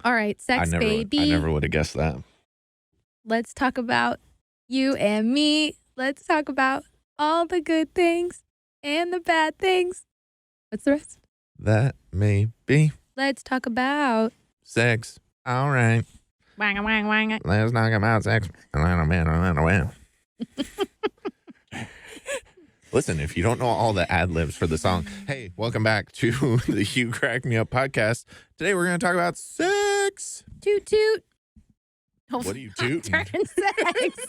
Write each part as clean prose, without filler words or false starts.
All right, sex, baby. I never would have guessed that. Let's talk about you and me. Let's talk about all the good things and the bad things. What's the rest? That may be Let's talk about sex. All right. wang wang wang. Let's talk about sex. Listen, if you don't know all the ad libs for the song, hey, welcome back to the You Crack Me Up podcast. Today we're going to talk about sex. Toot toot. What are you tooting? Turn sex.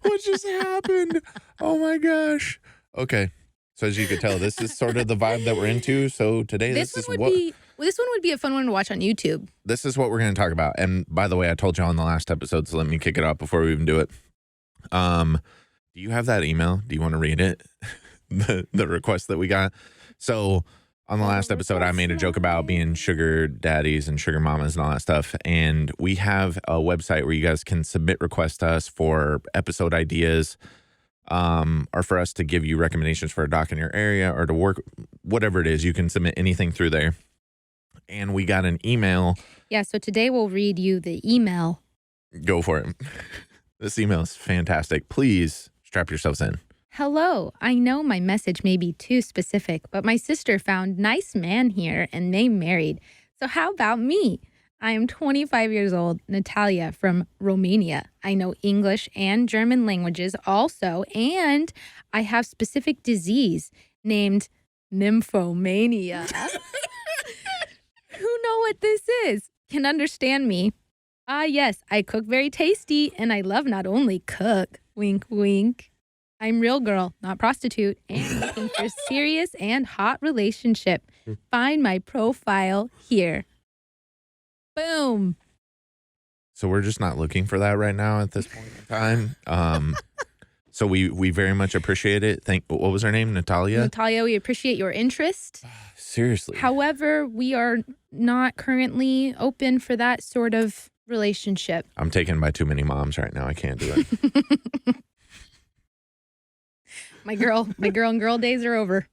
What just happened? Oh my gosh. Okay. So as you could tell, this is sort of the vibe that we're into. So today This one would be a fun one to watch on YouTube. This is what we're going to talk about. And by the way, I told you on the last episode, so let me kick it off before we even do it. Do you have that email? Do you want to read it? the request that we got. So on the last episode, I made a joke about being sugar daddies and sugar mamas and all that stuff. And we have a website where you guys can submit requests to us for episode ideas, or for us to give you recommendations for a doc in your area or to work, whatever it is. You can submit anything through there. And we got an email. Yeah, so today we'll read you the email. Go for it. This email is fantastic. Please strap yourselves in. Hello, I know my message may be too specific, but my sister found nice man here and they married. So how about me? I am 25 years old, Natalia from Romania. I know English and German languages also, and I have specific disease named nymphomania. Who know what this is? Can understand me. Ah, yes, I cook very tasty, and I love not only cook, wink, wink. I'm real girl, not prostitute, and looking for serious and hot relationship. Find my profile here. Boom. So we're just not looking for that right now at this point in time. So we very much appreciate it. What was her name? Natalia? Natalia, we appreciate your interest. Seriously. However, we are not currently open for that sort of relationship. I'm taken by too many moms right now. I can't do it. My girl and girl days are over.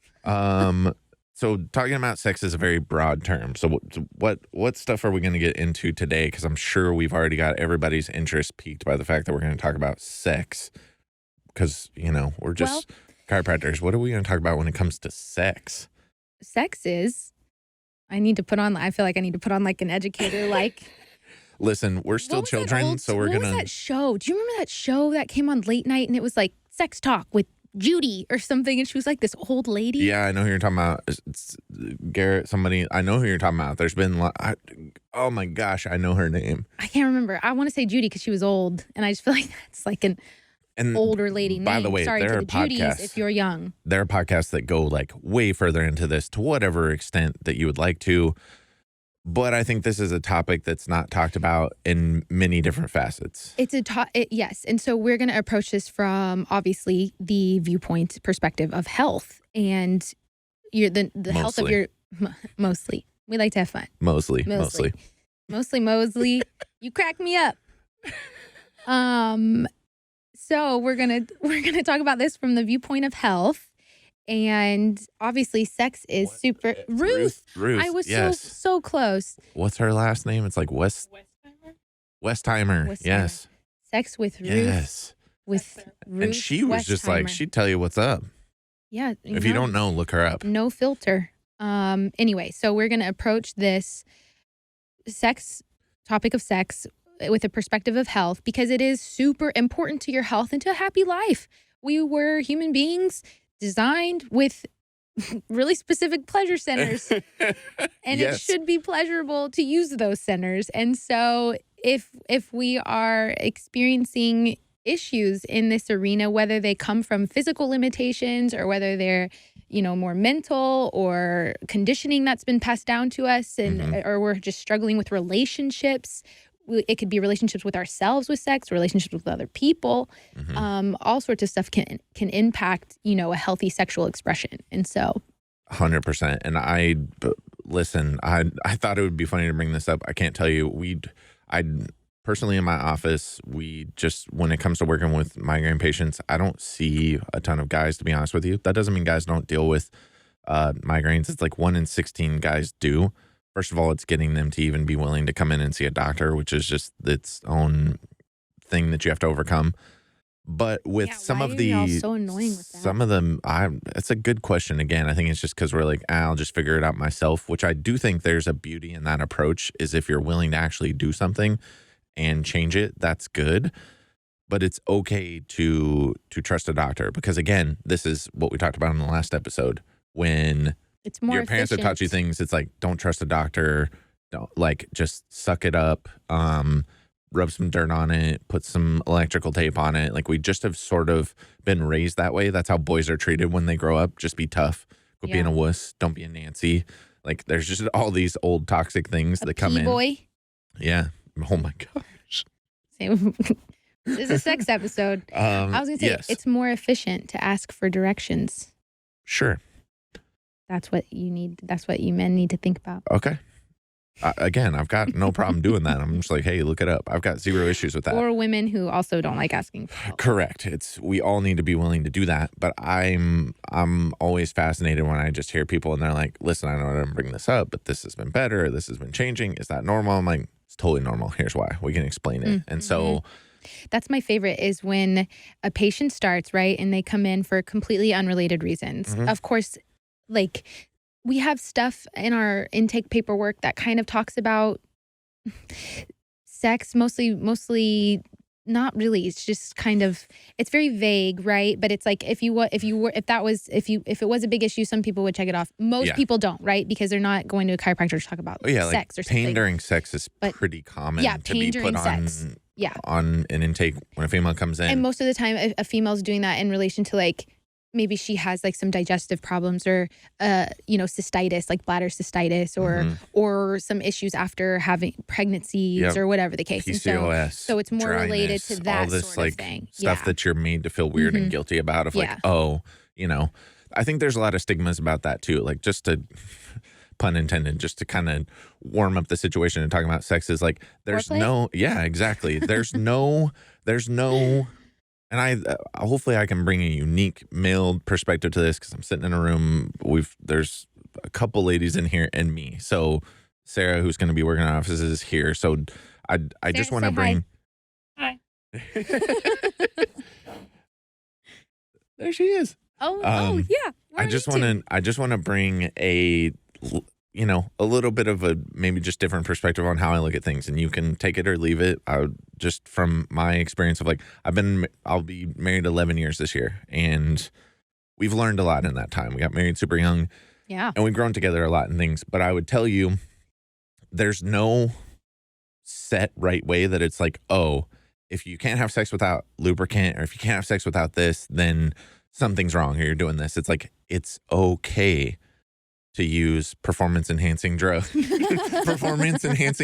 So talking about sex is a very broad term. So what stuff are we going to get into today? Because I'm sure we've already got everybody's interest piqued by the fact that we're going to talk about sex. Because, we're just chiropractors. What are we going to talk about when it comes to sex? Sex is, I feel like I need to put on like an educator, like. Listen, we're still children, so we're going to. What was that show? Do you remember that show that came on late night and it was like Sex Talk with Judy or something, and she was like this old lady? Yeah, I know who you're talking about. It's Garrett, somebody. I know who you're talking about. There's been, oh my gosh, I know her name. I can't remember. I want to say Judy because she was old, and I just feel like that's like an older lady name. By the way, sorry there to are the Judys podcasts, if you're young. There are podcasts that go like way further into this to whatever extent that you would like to. But I think this is a topic that's not talked about in many different facets. It's yes. And so we're going to approach this from obviously the viewpoint perspective of health and the health of your, mostly. We like to have fun. Mostly. You crack me up. So we're going to talk about this from the viewpoint of health. And obviously sex is super Ruth. I was so close. What's her last name? It's like Westheimer. Yes. Sex with Ruth. Yes. With Ruth. And she was just like, she'd tell you what's up. Yeah. If you don't know, look her up. No filter. Anyway, so we're going to approach this topic of sex with a perspective of health because it is super important to your health and to a happy life. We were human beings designed with really specific pleasure centers, and It should be pleasurable to use those centers. And so if we are experiencing issues in this arena, whether they come from physical limitations or whether they're, more mental or conditioning that's been passed down to us, and or we're just struggling with relationships. It could be relationships with ourselves with sex, relationships with other people. All sorts of stuff can impact, a healthy sexual expression. And so 100%. And I thought it would be funny to bring this up. I can't tell you, I personally in my office, when it comes to working with migraine patients, I don't see a ton of guys, to be honest with you. That doesn't mean guys don't deal with migraines. It's like 1 in 16 guys do. first of all, it's getting them to even be willing to come in and see a doctor, which is just its own thing that you have to overcome. But with some why of are y'all the, so annoying with that? some of them, it's a good question. Again, I think it's just because we're like, I'll just figure it out myself, which I do think there's a beauty in that approach is if you're willing to actually do something and change it, that's good. But it's okay to trust a doctor because, again, this is what we talked about in the last episode. When It's more your parents have taught you efficient. things, it's like, don't trust a doctor. Don't, like, just suck it up. Rub some dirt on it, put some electrical tape on it. Like, we just have sort of been raised that way. That's how boys are treated when they grow up. Just be tough. Quit being Yeah. a wuss. Don't be a Nancy. Like, there's just all these old toxic things that come in. Boy. Yeah. Oh, my gosh. This is a sex episode. I was going to say, yes. it's more efficient to ask for directions. Sure. That's what you need. That's what you men need to think about. Okay. Again, I've got no problem doing that. I'm just like, hey, look it up. I've got zero issues with that. Or women who also don't like asking for help. Correct. We all need to be willing to do that. But I'm always fascinated when I just hear people and they're like, listen, I know I didn't bring this up, but this has been better. This has been changing. Is that normal? I'm like, it's totally normal. Here's why. We can explain it. And so that's my favorite is when a patient starts, right? And they come in for completely unrelated reasons. Of course, like we have stuff in our intake paperwork that kind of talks about sex, mostly not really. It's just kind of, it's very vague, right? But it's like if it was a big issue, some people would check it off. Most people don't, right? Because they're not going to a chiropractor to talk about sex or something. Pain during sex is pretty common to be put on an intake when a female comes in. And most of the time, a female's doing that in relation to like, maybe she has like some digestive problems or, cystitis, like bladder cystitis or some issues after having pregnancies or whatever the case. PCOS, so it's more dryness, related to that all this, sort of thing. Stuff that you're made to feel weird and guilty about of like, I think there's a lot of stigmas about that too. Like just to, pun intended, just to kind of warm up the situation and talking about sex is like, there's exactly. There's no, and I hopefully I can bring a unique male perspective to this because I'm sitting in a room. There's a couple ladies in here and me. So Sarah, who's going to be working in offices, is here. So I just want to bring. Hi. There she is. Yeah. I just want to bring a little bit of a maybe just different perspective on how I look at things, and you can take it or leave it. Just from my experience of like, I'll be married 11 years this year, and we've learned a lot in that time. We got married super young, and we've grown together a lot in things. But I would tell you, there's no set right way that it's like, oh, if you can't have sex without lubricant, or if you can't have sex without this, then something's wrong, or you're doing this. It's like, it's okay to use performance enhancing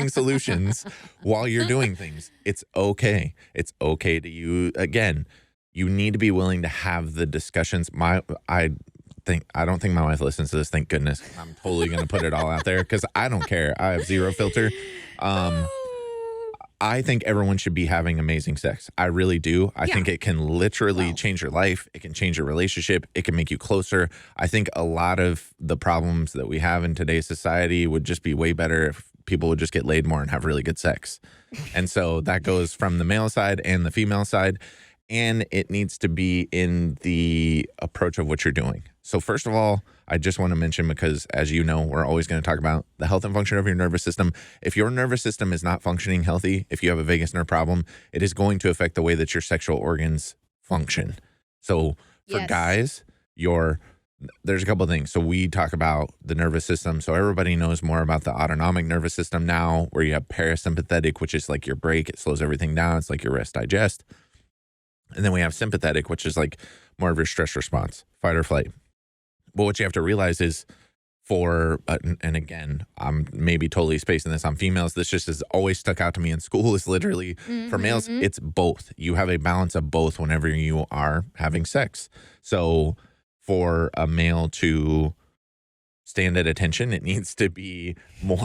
solutions while you're doing things. It's okay. It's okay to you. Again, you need to be willing to have the discussions. I don't think my wife listens to this. Thank goodness. I'm totally going to put it all out there because I don't care. I have zero filter. I think everyone should be having amazing sex. I really do. I think it can literally change your life. It can change your relationship. It can make you closer. I think a lot of the problems that we have in today's society would just be way better if people would just get laid more and have really good sex. And so that goes from the male side and the female side. And it needs to be in the approach of what you're doing. So first of all, I just want to mention, because as you know, we're always going to talk about the health and function of your nervous system. If your nervous system is not functioning healthy, if you have a vagus nerve problem, it is going to affect the way that your sexual organs function. So for guys, there's a couple of things. So we talk about the nervous system. So everybody knows more about the autonomic nervous system now, where you have parasympathetic, which is like your brake. It slows everything down. It's like your rest digest. And then we have sympathetic, which is like more of your stress response, fight or flight. But what you have to realize is and again, I'm maybe totally spacing this on females. This just has always stuck out to me in school is literally for males, it's both. You have a balance of both whenever you are having sex. So for a male to stand at attention, it needs to be more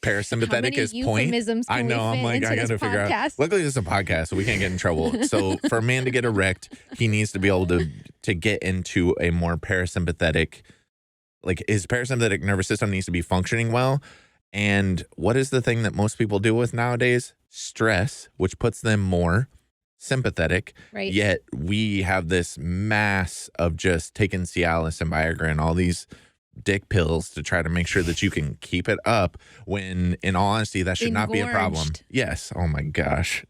parasympathetic as point. I know. I'm like, I got to figure out. Luckily, this is a podcast, so we can't get in trouble. So for a man to get erect, he needs to be able to get into a more parasympathetic like his parasympathetic nervous system needs to be functioning well. And what is the thing that most people deal with nowadays? Stress, which puts them more sympathetic. Right. Yet we have this mass of just taking Cialis and Viagra and all these dick pills to try to make sure that you can keep it up, when in all honesty, that should not be a problem. Engorged. Yes. Oh my gosh.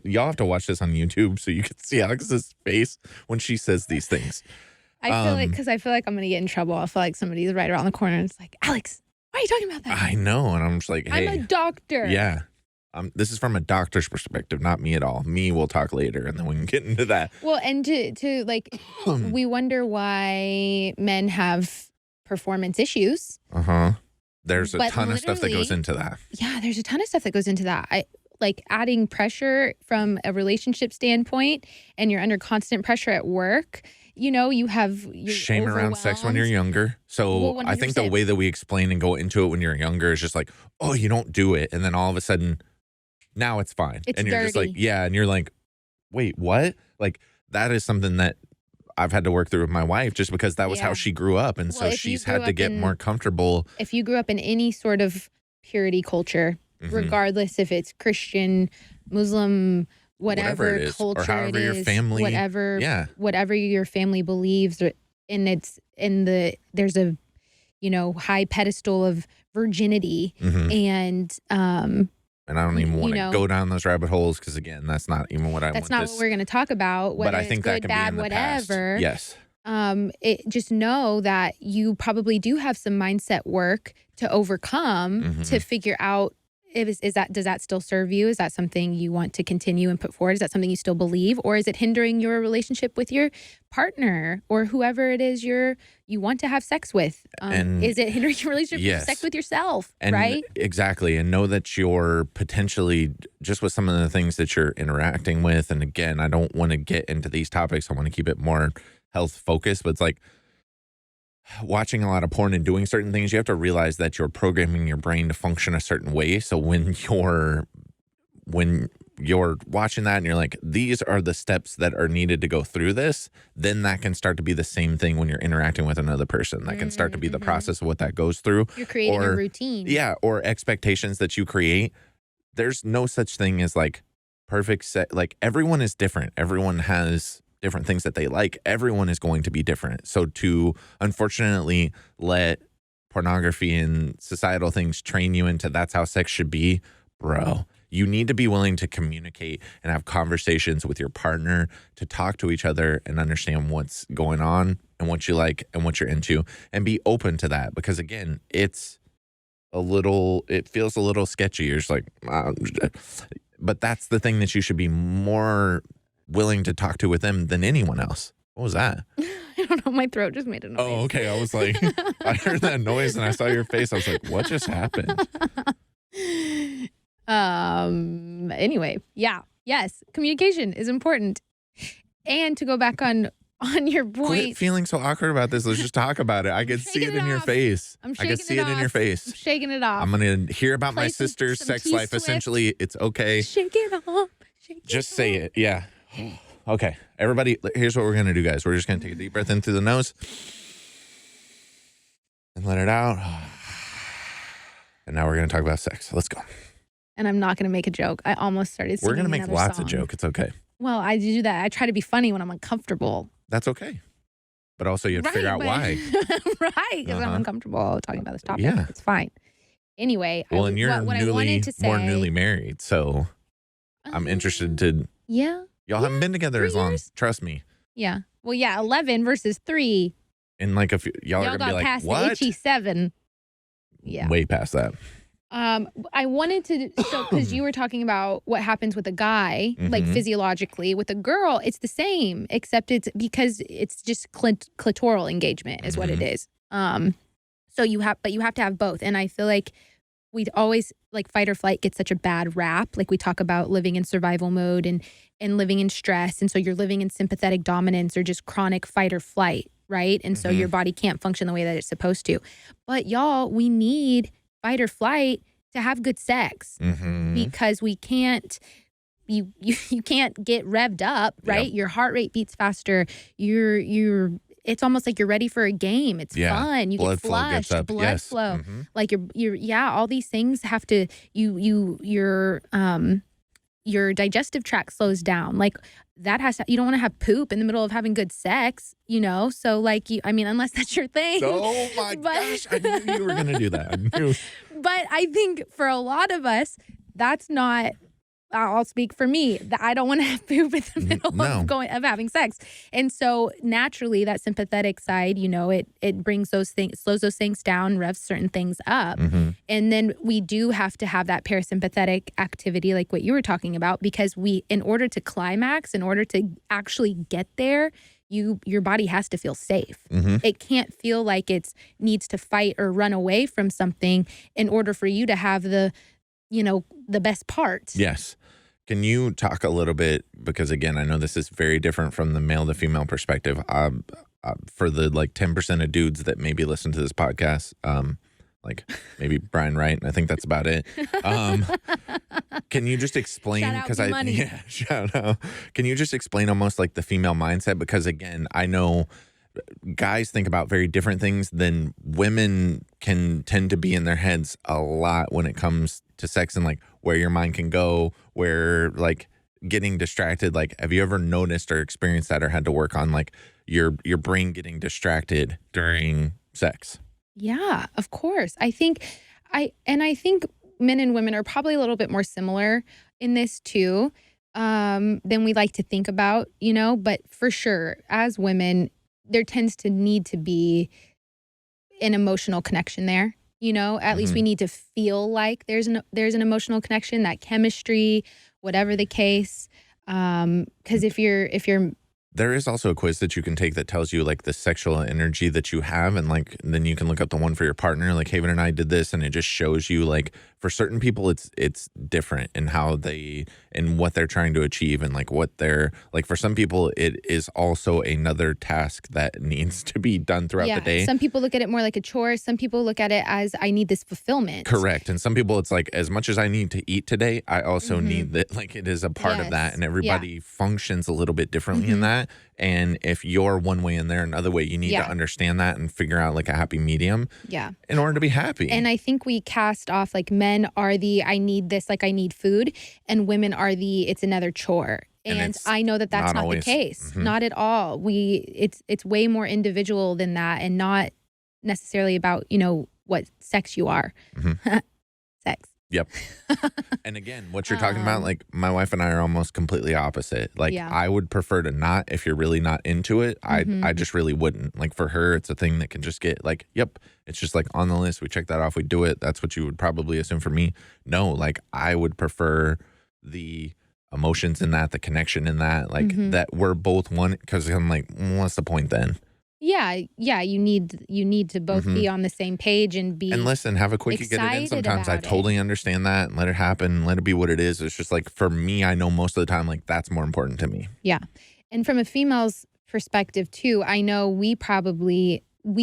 Y'all have to watch this on YouTube so you can see Alex's face when she says these things. I feel like, because I feel like I'm going to get in trouble. I feel like somebody's right around the corner and it's like, Alex, why are you talking about that? I know. And I'm just like, hey. I'm a doctor. Yeah. This is from a doctor's perspective, not me at all. Me, we'll talk later, and then we can get into that. Well, and to like, we wonder why men have performance issues. There's a ton of stuff that goes into that. Yeah, there's a ton of stuff that goes into that. Like adding pressure from a relationship standpoint, and you're under constant pressure at work. You have shame around sex when you're younger. So I think the way that we explain and go into it when you're younger is just like, oh, you don't do it. And then all of a sudden, now it's fine. It's and you're dirty. Just like, yeah. And you're like, wait, what? Like, that is something that I've had to work through with my wife, just because that was how she grew up. And so she's had to get more comfortable. If you grew up in any sort of purity culture, regardless if it's Christian, Muslim, whatever it is, culture or however it your is, family, whatever your family believes, and it's there's a high pedestal of virginity, and I don't even want to go down those rabbit holes, because again, that's not even what I want. That's not what we're going to talk about. But I think that could bad, be in the whatever. Past. Yes. Just know that you probably do have some mindset work to overcome to figure out, does that still serve you? Is that something you want to continue and put forward? Is that something you still believe? Or is it hindering your relationship with your partner or whoever it is you want to have sex with? Is it hindering your relationship with sex with yourself? Right? Exactly. And know that you're potentially, just with some of the things that you're interacting with. And again, I don't want to get into these topics. I want to keep it more health focused, but it's like watching a lot of porn and doing certain things, you have to realize that you're programming your brain to function a certain way. So when you're watching that and you're like, these are the steps that are needed to go through this, then that can start to be the same thing when you're interacting with another person. That can start to be the process of what that goes through. You're creating a routine. Yeah, or expectations that you create. There's no such thing as like perfect set. Like, everyone is different. Everyone has different things that they like. Everyone is going to be different. So to unfortunately let pornography and societal things train you into that's how sex should be, bro, you need to be willing to communicate and have conversations with your partner, to talk to each other and understand what's going on and what you like and what you're into, and be open to that. Because again, it feels a little sketchy. You're just like, but that's the thing that you should be more willing to talk to with them than anyone else. What was that? I don't know. My throat just made a noise. Oh, okay. I was like, I heard that noise and I saw your face. I was like, what just happened? Anyway, yeah. Yes. Communication is important. And to go back on your point. Quit feeling so awkward about this. Let's just talk about it. I can see it in your face. I can see it in your face. I'm shaking it off. I'm going to hear about my sister's sex life. Essentially, it's okay. Shake it off. Just say it. Yeah. Okay. Everybody, here's what we're going to do, guys. We're just going to take a deep breath in through the nose and let it out. And now we're going to talk about sex. Let's go. And I'm not going to make a joke. I almost started singing. We're going to make lots song. of jokes. It's okay. Well, I do that. I try to be funny when I'm uncomfortable. That's okay. But also you have to figure out why. Right. Because I'm uncomfortable talking about this topic. Yeah. It's fine. Anyway. Well, and you're more newly married. So I'm interested to. Yeah. Y'all haven't been together as long. Trust me. Yeah. Well, yeah. 11 versus 3. And like, if y'all are going to be like, past what? The itchy 7. Yeah. Way past that. I wanted to, because you were talking about what happens with a guy, like physiologically. With a girl, it's the same, except it's because it's just clitoral engagement is what it is. So you have to have both. And I feel like we always, like, fight or flight gets such a bad rap. Like, we talk about living in survival mode and living in stress. And so you're living in sympathetic dominance or just chronic fight or flight, right? And so your body can't function the way that it's supposed to. But y'all, we need fight or flight to have good sex because we can't, you can't get revved up, right? Yep. Your heart rate beats faster. You're it's almost like you're ready for a game. It's fun. You blood get flow gets flushed, up. blood Yes. flow. Like all these things have to, your digestive tract slows down. Like that you don't want to have poop in the middle of having good sex, So like, unless that's your thing. Oh my gosh. I knew you were going to do that. I knew. But I think for a lot of us, that's not, I'll speak for me, that I don't want to have poop in the middle of having sex. And so naturally that sympathetic side, it brings those things, slows those things down, revs certain things up. And then we do have to have that parasympathetic activity, like what you were talking about, because in order to climax, in order to actually get there, your body has to feel safe. It can't feel like it needs to fight or run away from something in order for you to have the best part. Yes. Can you talk a little bit, because again, I know this is very different from the male to female perspective. For the like 10% of dudes that maybe listen to this podcast, like maybe Brian Wright, I think that's about it. Can you just explain? Shout out. Can you just explain almost like the female mindset? Because again, I know guys think about very different things than women can tend to be in their heads a lot when it comes to sex and like where your mind can go, where like getting distracted. Like, have you ever noticed or experienced that or had to work on like your brain getting distracted during sex? Yeah, of course. I think men and women are probably a little bit more similar in this too, than we like to think about, but for sure, as women, there tends to need to be an emotional connection there. At least we need to feel like there's an emotional connection, that chemistry, whatever the case. Because if you're there is also a quiz that you can take that tells you like the sexual energy that you have, and like then you can look up the one for your partner. Like Haven and I did this, and it just shows you like for certain people it's different in how they and what they're trying to achieve, and like what they're like. For some people, it is also another task that needs to be done throughout the day. Some people look at it more like a chore. Some people look at it as I need this fulfillment. Correct. And some people it's like as much as I need to eat today, I also need that. Like it is a part of that, and everybody functions a little bit differently in that. And if you're one way in there, another way, you need to understand that and figure out like a happy medium in order to be happy. And I think we cast off like men are the I need this, like I need food, and women are the it's another chore. And I know that that's not the case. Not at all. It's way more individual than that, and not necessarily about, what sex you are. Sex. Yep. And again, what you're talking about, like my wife and I are almost completely opposite. Like I would prefer to not, if you're really not into it, I just really wouldn't. Like for her, it's a thing that can just get like, yep, it's just like on the list. We check that off. We do it. That's what you would probably assume for me. No, like I would prefer the emotions in that, the connection in that, like that we're both one. Cause I'm like, what's the point then? Yeah, you need to both be on the same page and be and listen, have a quickie get it in sometimes. I totally understand that and let it happen, let it be what it is. It's just like for me, I know most of the time like that's more important to me. Yeah. And from a female's perspective too, I know we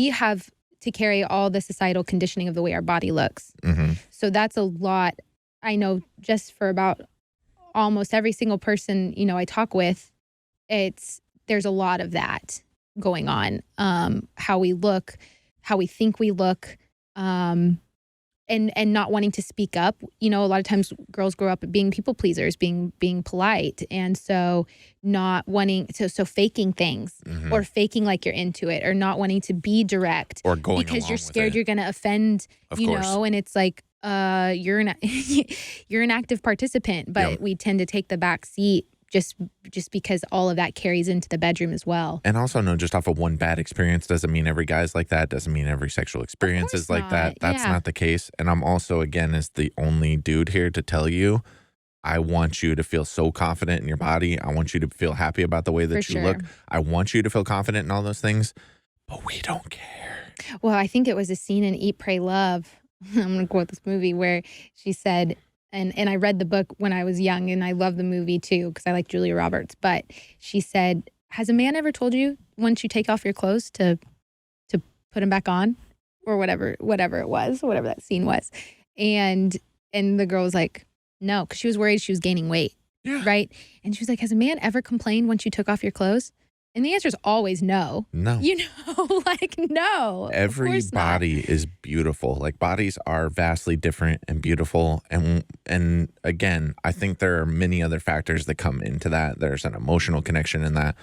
have to carry all the societal conditioning of the way our body looks. So that's a lot. I know just for about almost every single person, I talk with, there's a lot of that going on, how we look, how we think we look, and not wanting to speak up. A lot of times girls grow up being people pleasers, being polite, and so not wanting so faking things or faking like you're into it, or not wanting to be direct or going because you're scared you're going to offend, and it's like you're an active participant, but we tend to take the back seat. Just because all of that carries into the bedroom as well. And also know just off of one bad experience doesn't mean every guy's like that. Doesn't mean every sexual experience is like that. That's not the case. And I'm also, again, as the only dude here to tell you, I want you to feel so confident in your body. I want you to feel happy about the way that you look. I want you to feel confident in all those things, but we don't care. Well, I think it was a scene in Eat, Pray, Love. I'm going to quote this movie where she said, and I read the book when I was young, and I love the movie too because I like Julia Roberts. But she said, "Has a man ever told you once you take off your clothes to put them back on, or whatever it was, whatever that scene was?" And the girl was like, "No," because she was worried she was gaining weight, right? And she was like, "Has a man ever complained once you took off your clothes?" And the answer is always no. No. You know, like, no, of Every course not. body is beautiful. Like, bodies are vastly different and beautiful. And again, I think there are many other factors that come into that. There's an emotional connection in that.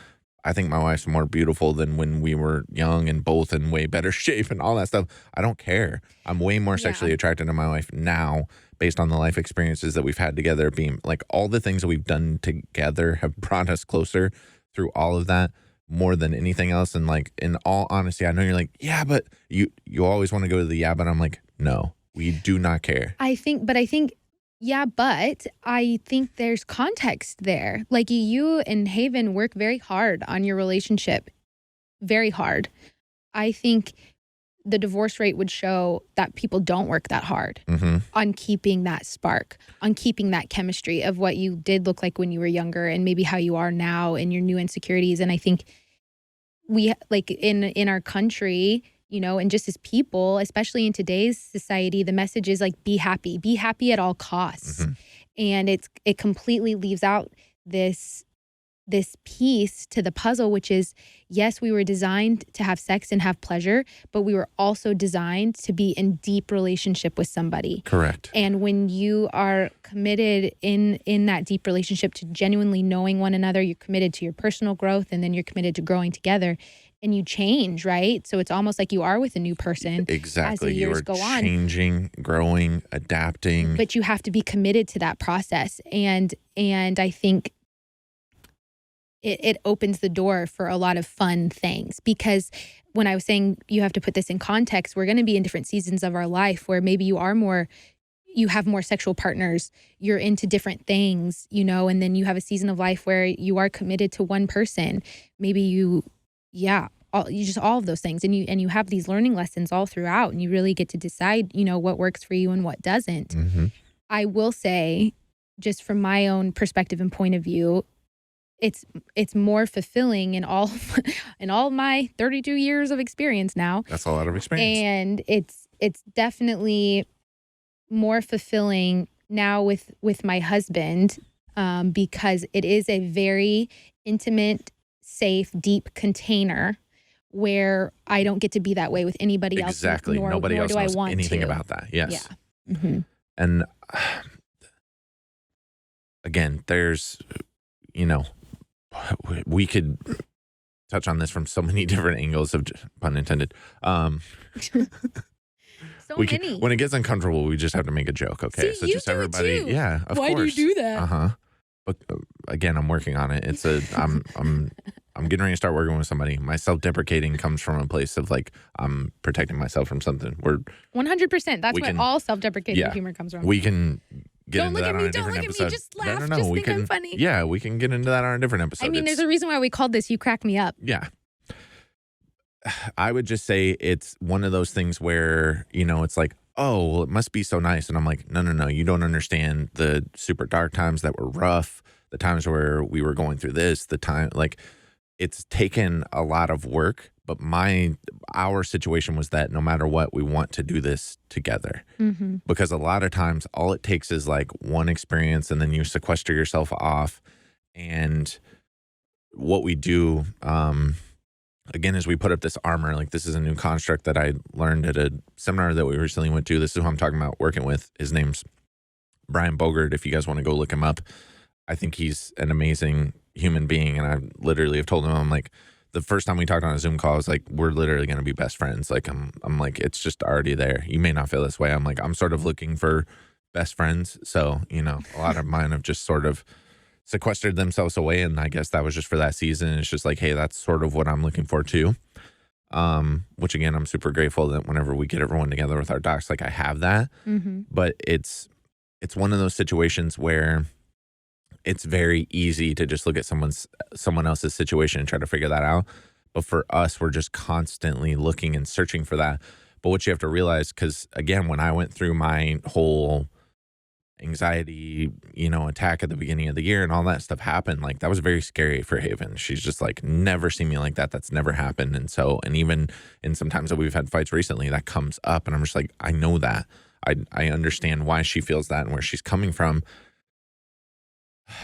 I think my wife's more beautiful than when we were young and both in way better shape and all that stuff. I don't care. I'm way more sexually Yeah. attracted to my wife now based on the life experiences that we've had together, being like all the things that we've done together have brought us closer through all of that more than anything else. And like, in all honesty, I know you're like, yeah, but you always want to go to the yeah, but I'm like, no, we do not care. I think, yeah, but I think there's context there. Like, you and Haven work very hard on your relationship, very hard. I think the divorce rate would show that people don't work that hard on keeping that spark, on keeping that chemistry of what you did look like when you were younger and maybe how you are now and your new insecurities. And I think we, like, in our country, you know, and just as people, especially in today's society, the message is like, be happy at all costs. And it completely leaves out this piece to the puzzle, which is, yes, we were designed to have sex and have pleasure, but we were also designed to be in deep relationship with somebody. Correct. And when you are committed in that deep relationship to genuinely knowing one another, you're committed to your personal growth, and then you're committed to growing together, and you change, right? So it's almost like you are with a new person. Exactly. As the years go on. Changing, growing, adapting. But you have to be committed to that process. And I think it opens the door for a lot of fun things, because when I was saying you have to put this in context, we're going to be in different seasons of our life where maybe you have more sexual partners, you're into different things, you know, and then you have a season of life where you are committed to one person. Maybe all of those things. And you have these learning lessons all throughout, and you really get to decide, you know, what works for you and what doesn't. I will say, just from my own perspective and point of view, it's more fulfilling in all my 32 years of experience now. That's a lot of experience. And it's definitely more fulfilling now with my husband, because it is a very intimate, safe, deep container where I don't get to be that way with anybody else. Exactly. Nobody else knows anything about that. Yes. Yeah. And again, there's, you know, we could touch on this from so many different angles, of pun intended. So many. When it gets uncomfortable, we just have to make a joke. Okay. See, so you just do it everybody. too. Yeah. Of Why course. do you do that? But again, I'm working on it. I'm getting ready to start working with somebody. My self-deprecating comes from a place of like, I'm protecting myself from something. 100%. That's where all self-deprecating humor comes from. We can get don't into look that at on me, a different don't look episode. at me, just laugh, No. just We think can, I'm funny. Yeah, we can get into that on a different episode. I mean, there's a reason why we called this You Crack Me Up. Yeah. I would just say it's one of those things where, you know, it's like, oh, well, it must be so nice. And I'm like, no. You don't understand the super dark times that were rough, the times where we were going through this, the time, like, it's taken a lot of work. But our situation was that no matter what, we want to do this together. Because a lot of times all it takes is like one experience, and then you sequester yourself off. And what we do, again, is we put up this armor. Like, this is a new construct that I learned at a seminar that we recently went to. This is who I'm talking about working with. His name's Brian Bogert. If you guys want to go look him up, I think he's an amazing human being. And I literally have told him, I'm like, the first time we talked on a Zoom call, I was like, we're literally going to be best friends. Like, I'm like, it's just already there. You may not feel this way. I'm like, I'm sort of looking for best friends. So, you know, a lot of mine have just sort of sequestered themselves away. And I guess that was just for that season. It's just like, hey, that's sort of what I'm looking for too. Which again, I'm super grateful that whenever we get everyone together with our docs, like I have that. But it's one of those situations where it's very easy to just look at someone else's situation and try to figure that out. But for us, we're just constantly looking and searching for that. But what you have to realize, because again, when I went through my whole anxiety, you know, attack at the beginning of the year and all that stuff happened, like that was very scary for Haven. She's just like, never seen me like that. That's never happened. And so, and even in some times that we've had fights recently, that comes up, and I'm just like, I know that. I understand why she feels that and where she's coming from.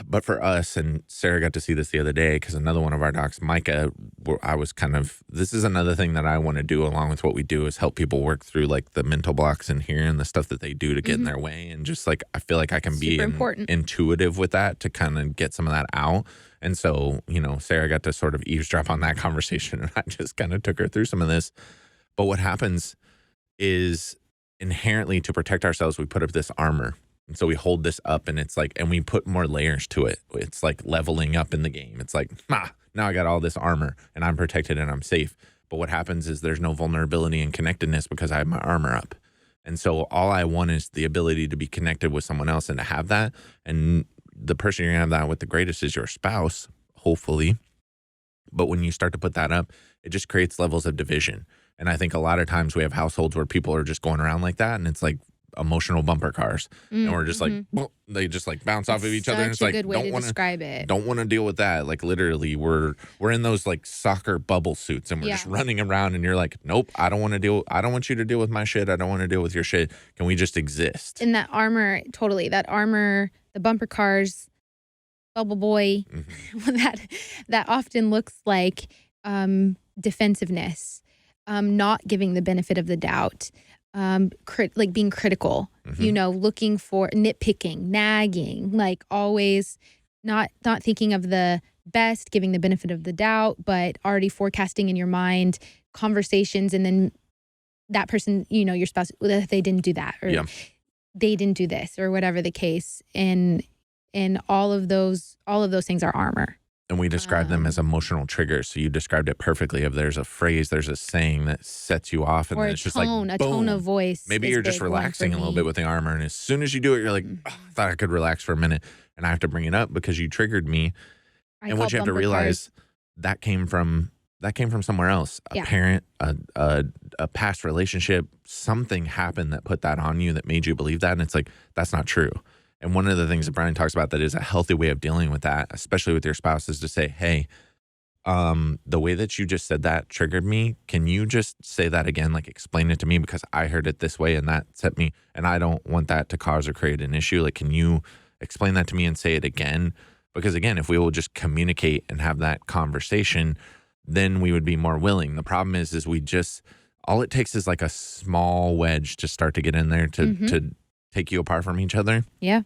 But for us, and Sarah got to see this the other day because another one of our docs, Micah, I was kind of, this is another thing that I want to do along with what we do is help people work through like the mental blocks in here and the stuff that they do to get in their way. And just like, I feel like I can be intuitive with that to kind of get some of that out. And so, Sarah got to sort of eavesdrop on that conversation and I just kind of took her through some of this. But what happens is inherently to protect ourselves, we put up this armor. And so we hold this up and it's like, and we put more layers to it. It's like leveling up in the game. It's like, now I got all this armor and I'm protected and I'm safe. But what happens is there's no vulnerability and connectedness because I have my armor up. And so all I want is the ability to be connected with someone else and to have that. And the person you're going to have that with the greatest is your spouse, hopefully. But when you start to put that up, it just creates levels of division. And I think a lot of times we have households where people are just going around like that. And it's like, emotional bumper cars, and we're just like, well, they just like bounce off of each other. And it's like, good way to describe it. Don't want to deal with that. Like literally, we're in those like soccer bubble suits, and we're just running around. And you're like, nope, I don't want you to deal with my shit. I don't want to deal with your shit. Can we just exist? And that armor, totally. That armor, the bumper cars, bubble boy, that often looks like defensiveness, not giving the benefit of the doubt. Like being critical, looking for nitpicking, nagging, like always not thinking of the best, giving the benefit of the doubt, but already forecasting in your mind conversations. And then that person, your spouse, they didn't do that, or they didn't do this, or whatever the case. And all of those things are armor. And we describe them as emotional triggers. So you described it perfectly. If there's a phrase, there's a saying that sets you off, and then it's just like, boom. A tone of voice. Maybe you're just relaxing a little bit with the armor, and as soon as you do it, you're like, I thought I could relax for a minute, and I have to bring it up because you triggered me. And what you have to realize, that came from somewhere else. A parent, a past relationship, something happened that put that on you that made you believe that, and it's like, that's not true. And one of the things that Brian talks about that is a healthy way of dealing with that, especially with your spouse, is to say, hey, the way that you just said that triggered me. Can you just say that again? Like, explain it to me because I heard it this way and that set me, and I don't want that to cause or create an issue. Like, can you explain that to me and say it again? Because again, if we will just communicate and have that conversation, then we would be more willing. The problem is all it takes is like a small wedge to start to get in there to take you apart from each other. Yeah.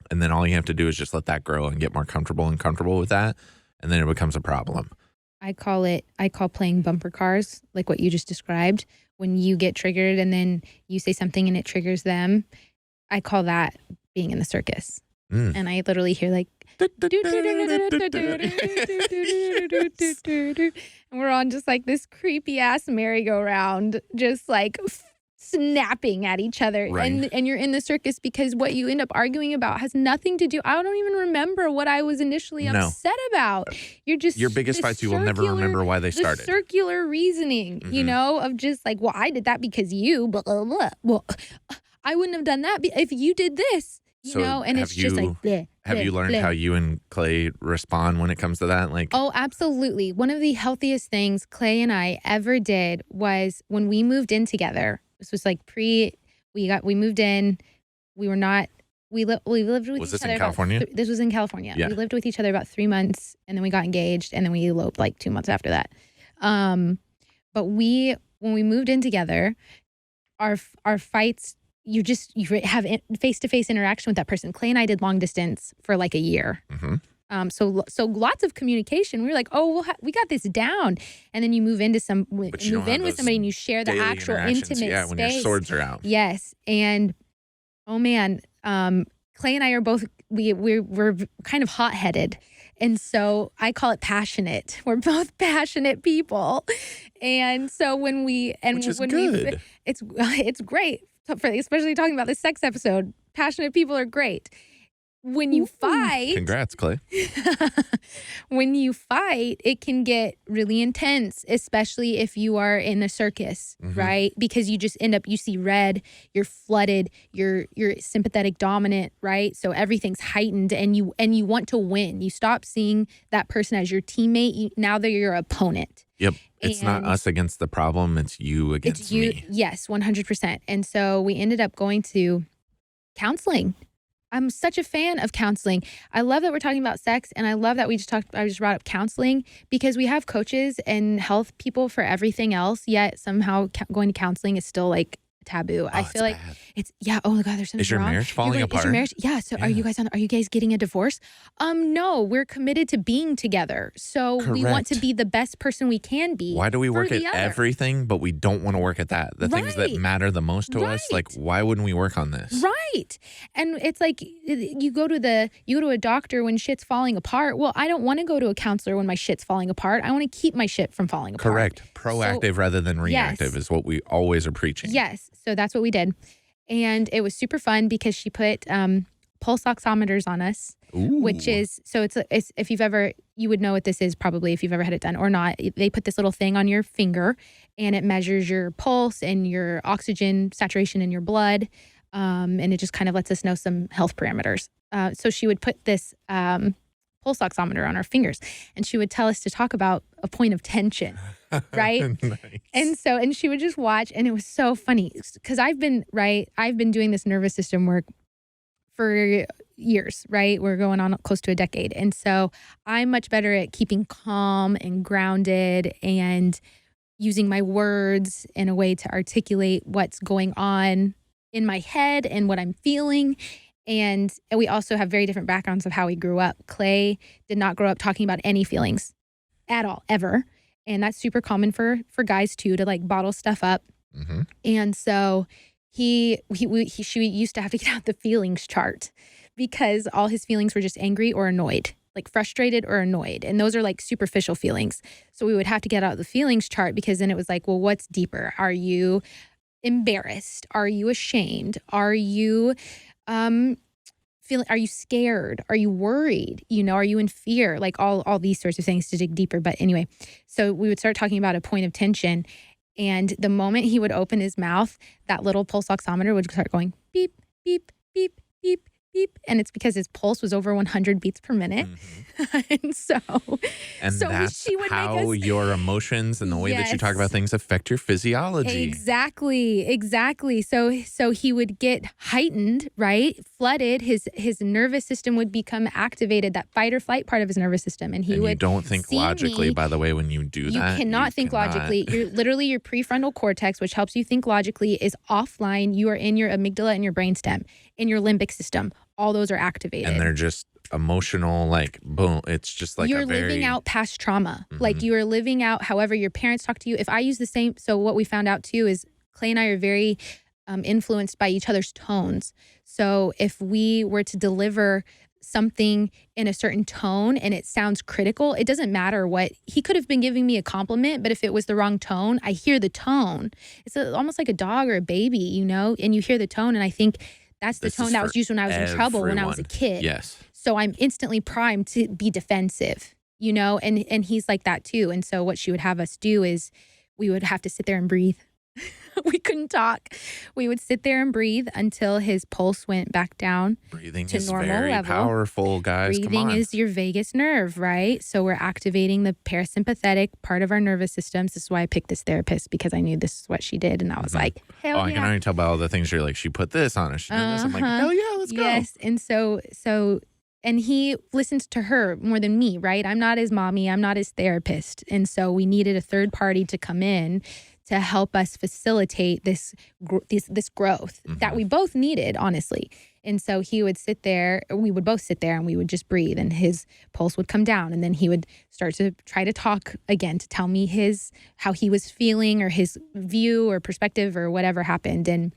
And then all you have to do is just let that grow and get more comfortable with that. And then it becomes a problem. I call playing bumper cars, like what you just described. When you get triggered and then you say something and it triggers them, I call that being in the circus. And I literally hear like, and we're on just like this creepy ass merry-go-round, just like snapping at each other. Right. And you're in the circus because what you end up arguing about has nothing to do. I don't even remember what I was initially upset about. You're just your biggest fights, you will never remember why they started. Circular reasoning, of just like, well, I did that because you blah blah blah. Well, I wouldn't have done that if you did this. And it's just like bleh, have you learned how you and Clay respond when it comes to that? Like, oh, absolutely. One of the healthiest things Clay and I ever did was when we moved in together. This was like we moved in. We lived with each other. Was this in California? This was in California. Yeah. We lived with each other about 3 months, and then we got engaged, and then we eloped like 2 months after that. But when we moved in together, our fights, you have face-to-face interaction with that person. Clay and I did long distance for like a year. So lots of communication. We were like, oh, we got this down. And then you move into with somebody and you share the actual intimate space. When your swords are out. Yes. And oh man, Clay and I are both, we're kind of hot-headed. And so I call it passionate. We're both passionate people. And so it's great. Especially talking about this sex episode. Passionate people are great. When you fight, congrats, Clay. When you fight, it can get really intense, especially if you are in a circus, right? Because you just you see red, you're flooded, you're sympathetic dominant, right? So everything's heightened, and you want to win. You stop seeing that person as your teammate. Now they're your opponent. Yep. It's not us against the problem. It's you against me. Yes, 100%. And so we ended up going to counseling. I'm such a fan of counseling. I love that we're talking about sex, and I love that I just brought up counseling because we have coaches and health people for everything else, yet somehow going to counseling is still like taboo. I Oh, feel it's like bad. oh my God, there's something Is your wrong. marriage falling Is your apart? marriage? Yeah. So Yeah. are you guys getting a divorce? No, we're committed to being together. So we want to Correct. be the best person we can be Why do we for work at the other. everything, but we don't want to work at that? The things that Right. matter the most to us, like, Right. why wouldn't we work on this? Right. And it's like you go to a doctor when shit's falling apart. Well, I don't want to go to a counselor when my shit's falling apart. I want to keep my shit from falling apart. Correct. Proactive rather than reactive is what we always are preaching. Yes. So that's what we did. And it was super fun because she put pulse oximeters on us, Ooh. which is, so it's if you've ever, you would know what this is probably if you've ever had it done or not. They put this little thing on your finger and it measures your pulse and your oxygen saturation in your blood. And it just kind of lets us know some health parameters. So she would put this pulse oximeter on our fingers and she would tell us to talk about a point of tension, right? Nice. And she would just watch, and it was so funny because I've been doing this nervous system work for years, right? We're going on close to a decade. And so I'm much better at keeping calm and grounded and using my words in a way to articulate what's going on in my head and what I'm feeling. And we also have very different backgrounds of how we grew up. Clay did not grow up talking about any feelings at all, ever. And that's super common for guys too, to like bottle stuff up. Mm-hmm. And so she used to have to get out the feelings chart because all his feelings were just angry or annoyed, like frustrated or annoyed. And those are like superficial feelings. So we would have to get out the feelings chart because then it was like, well, what's deeper? Are you embarrassed? Are you ashamed? Are you are you scared? Are you worried? Are you in fear? Like all these sorts of things to dig deeper. But anyway, so we would start talking about a point of tension. And the moment he would open his mouth, that little pulse oximeter would start going beep, beep, beep, beep, beep. And it's because his pulse was over 100 beats per minute. Mm-hmm. And that's she would how make us, your emotions and the way that you talk about things affect your physiology. Exactly. So he would get heightened, right? Flooded. His nervous system would become activated, that fight or flight part of his nervous system. And you don't think logically, by the way, when you do that. You cannot think logically. Your prefrontal cortex, which helps you think logically, is offline. You are in your amygdala and your brainstem, in your limbic system. All those are activated. And they're just emotional, like, boom. It's just like you're living out past trauma. Mm-hmm. Like you are living out however your parents talk to you. If I use the same, so what we found out too is Clay and I are very influenced by each other's tones. So if we were to deliver something in a certain tone and it sounds critical, it doesn't matter what, he could have been giving me a compliment, but if it was the wrong tone, I hear the tone. It's almost like a dog or a baby, and you hear the tone. And I think that's the tone that was used when I was in trouble when I was a kid. Yes. So I'm instantly primed to be defensive, and he's like that too. And so what she would have us do is we would have to sit there and breathe. We couldn't talk. We would sit there and breathe until his pulse went back down. Breathing to is normal very level. powerful, guys. Breathing Come on. is your vagus nerve, right? So we're activating the parasympathetic part of our nervous systems. This is why I picked this therapist, because I knew this is what she did. And I was like, hell yeah. I can already tell by all the things you're like, she put this on us. She did this. I'm like, hell yeah, let's go. Yes. And so and he listens to her more than me, right? I'm not his mommy. I'm not his therapist. And so we needed a third party to come in to help us facilitate this growth that we both needed, honestly. And so we would both sit there and we would just breathe, and his pulse would come down, and then he would start to try to talk again to tell me how he was feeling or his view or perspective or whatever happened. And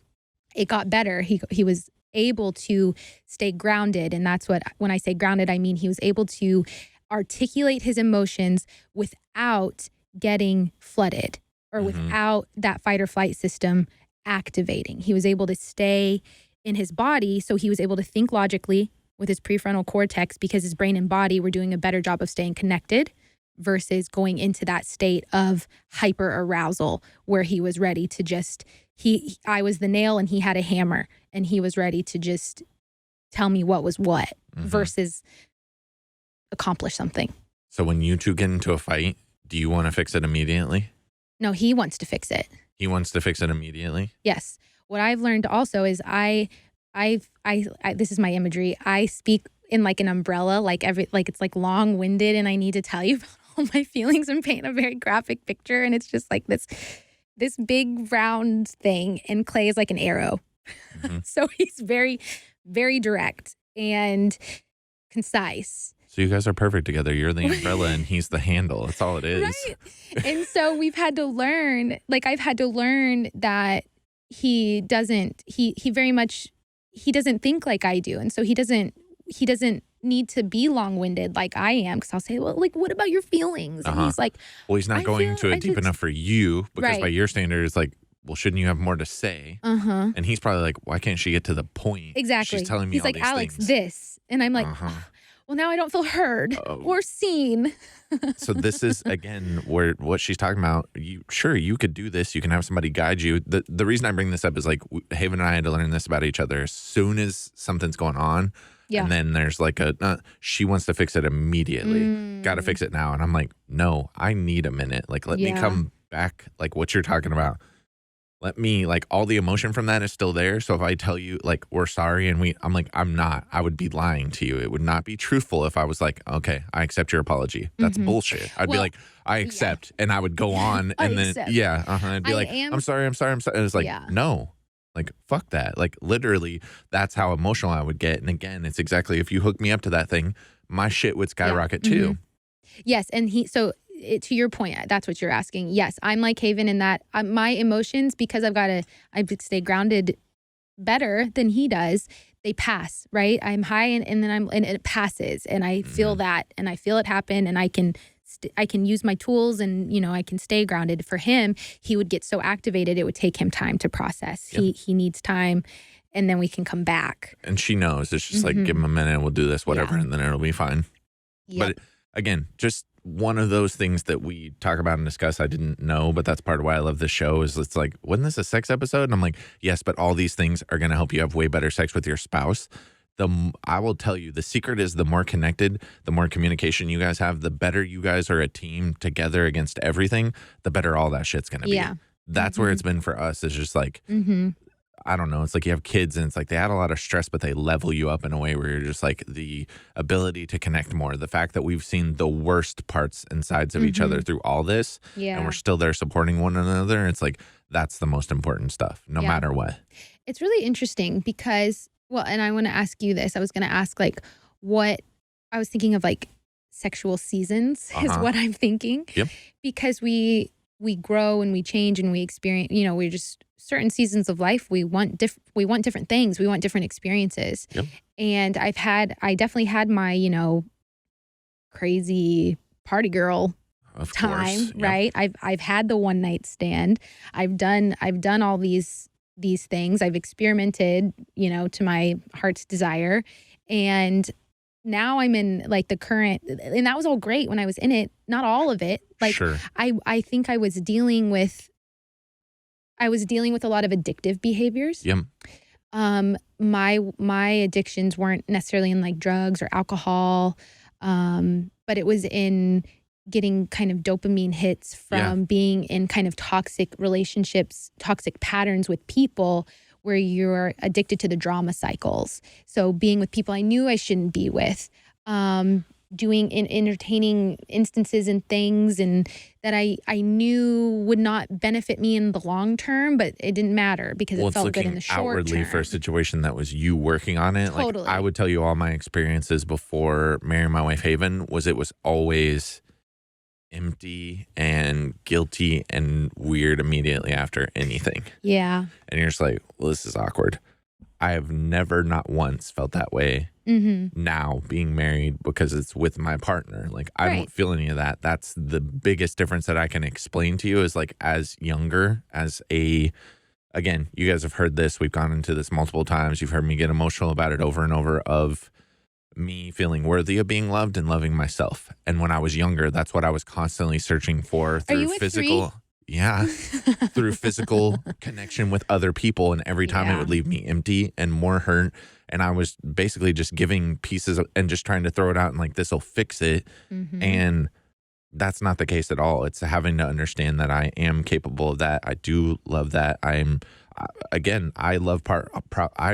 it got better. He was able to stay grounded. And that's when I say grounded, I mean he was able to articulate his emotions without getting flooded or without that fight or flight system activating. He was able to stay in his body, so he was able to think logically with his prefrontal cortex, because his brain and body were doing a better job of staying connected versus going into that state of hyper arousal where he was ready to just, I was the nail and he had a hammer, and he was ready to just tell me what was what versus accomplish something. So when you two get into a fight, do you want to fix it immediately? No, he wants to fix it. He wants to fix it immediately? Yes. What I've learned also is I I this is my imagery. I speak in like an umbrella, like it's like long-winded, and I need to tell you about all my feelings and paint a very graphic picture. And it's just like this big round thing, and Clay is like an arrow. Mm-hmm. So he's very, very direct and concise. So you guys are perfect together. You're the umbrella and he's the handle. That's all it is. Right. And so we've had to learn, like I've had to learn that he doesn't think like I do. And so he doesn't need to be long-winded like I am, because I'll say, well, like, what about your feelings? And he's like, well, he's not going to it deep enough for you, because by your standards, like, well, shouldn't you have more to say? And he's probably like, why can't she get to the point? Exactly. She's telling me he's all like, these Alex, things. this. And I'm like, well, now I don't feel heard or seen. So this is, again, where what she's talking about. You could do this. You can have somebody guide you. The reason I bring this up is, like, Haven and I had to learn this about each other. As soon as something's going on, and then there's like she wants to fix it immediately. Got to fix it now. And I'm like, no, I need a minute. Like, let me come back. Like what you're talking about. Let me, like, all the emotion from that is still there. So if I tell you, like, we're sorry and I'm like, I'm not, I would be lying to you. It would not be truthful if I was like, okay, I accept your apology. That's bullshit. I'd be like, I accept. And I would go on and then, I'd be like, I'm sorry. And it's like, no, like, fuck that. Like, literally, that's how emotional I would get. And again, it's exactly, if you hook me up to that thing, my shit would skyrocket too. Yes. And to your point, that's what you're asking. Yes, I'm like Haven in that my emotions, because I stay grounded better than he does, they pass, right? I'm high and then and it passes, and I feel that, and I feel it happen, and I can use my tools, and I can stay grounded. For him, he would get so activated, it would take him time to process. He needs time, and then we can come back. And she knows. It's just like, give him a minute, we'll do this, whatever, and then it'll be fine. But again, just one of those things that we talk about and discuss. I didn't know, but that's part of why I love this show. Is it's like, wasn't this a sex episode? And I'm like, yes, but all these things are going to help you have way better sex with your spouse. I will tell you, the secret is, the more connected, the more communication you guys have, the better you guys are a team together against everything, the better all that shit's going to be. That's where it's been for us. It's just like, I don't know. It's like you have kids and it's like they add a lot of stress, but they level you up in a way where you're just like, the ability to connect more. The fact that we've seen the worst parts and sides of each other through all this, and we're still there supporting one another. It's like, that's the most important stuff, no matter what. It's really interesting because, well, and I want to ask you this. I was going to ask, like, what I was thinking of, like, sexual seasons is what I'm thinking. Because we grow and we change and we experience, we're just certain seasons of life. We want different things. We want different experiences. And I definitely had my, crazy party girl time, right? I've had the one night stand. I've done all these things. I've experimented, to my heart's desire. And now I'm in, like, the current, and that was all great when I was in it. Not all of it. Like, I think I was dealing with a lot of addictive behaviors. My addictions weren't necessarily in, like, drugs or alcohol, but it was in getting kind of dopamine hits from being in kind of toxic relationships, toxic patterns with people, where you're addicted to the drama cycles. So being with people I knew I shouldn't be with, doing entertaining instances and things and that I knew would not benefit me in the long term, but it didn't matter because it felt good in the short outwardly term. For a situation that was you working on it. Totally. Like, I would tell you all my experiences before marrying my wife Haven it was always empty and guilty and weird immediately after anything. Yeah. And you're just like, well, this is awkward. I have never, not once, felt that way now being married because it's with my partner. Like, I don't feel any of that. That's the biggest difference that I can explain to you is, like, as younger, again, you guys have heard this. We've gone into this multiple times. You've heard me get emotional about it over and over, of me feeling worthy of being loved and loving myself. And when I was younger, that's what I was constantly searching for through physical. Through physical connection with other people. And every time it would leave me empty and more hurt. And I was basically just giving pieces and just trying to throw it out and, like, this will fix it. And that's not the case at all. It's having to understand that I am capable of that. I do love that. I again, I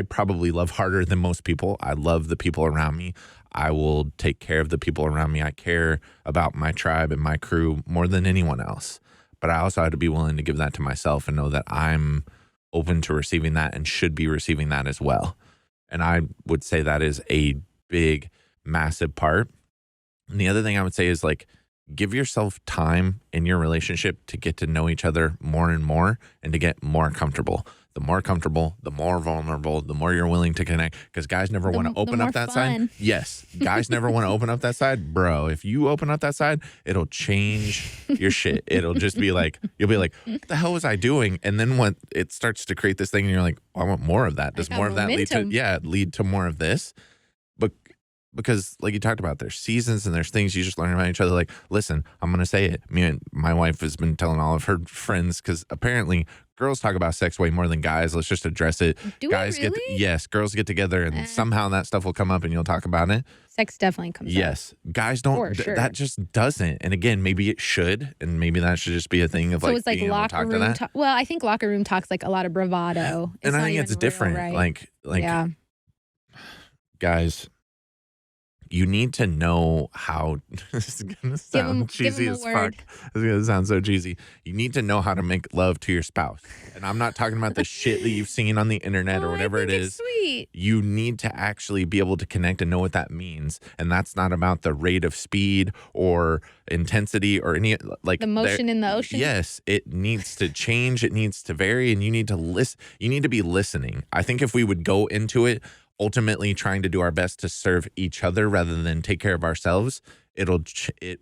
probably love harder than most people. I love the people around me. I will take care of the people around me. I care about my tribe and my crew more than anyone else. But I also have to be willing to give that to myself and know that I'm open to receiving that and should be receiving that as well. And I would say that is a big, massive part. And the other thing I would say is like, give yourself time in your relationship to get to know each other more and more and to get more comfortable. The more comfortable, the more vulnerable, the more you're willing to connect. Because guys never want to open up that side. Yes. Guys never want to open up that side. Bro, if you open up that side, it'll change your shit. It'll just be like, you'll be like, what the hell was I doing? And then when it starts to create this thing and you're like, I want more of that. Does more of that lead to more of this? But because like you talked about, there's seasons and there's things you just learn about each other. Like, listen, I'm going to say it. Me and my wife has been telling all of her friends, because apparently girls talk about sex way more than guys. Let's just address it. Do guys we really? Yes, girls get together and somehow that stuff will come up and you'll talk about it. Sex definitely comes up. Yes. Guys don't. For sure. That just doesn't. And again, maybe it should. And maybe that should just be a thing of so like, it's like being locker able to talk room to that. well, I think locker room talks like a lot of bravado. And I think it's different. Right? Like yeah. Guys, you need to know how. This is gonna sound cheesy as fuck. It's gonna sound so cheesy. You need to know how to make love to your spouse, and I'm not talking about the shit that you've seen on the internet or whatever it is. Sweet. You need to actually be able to connect and know what that means, and that's not about the rate of speed or intensity or any like the motion in the ocean. Yes, it needs to change. It needs to vary, and you need to listen. You need to be listening. I think if we would go into it ultimately trying to do our best to serve each other rather than take care of ourselves, it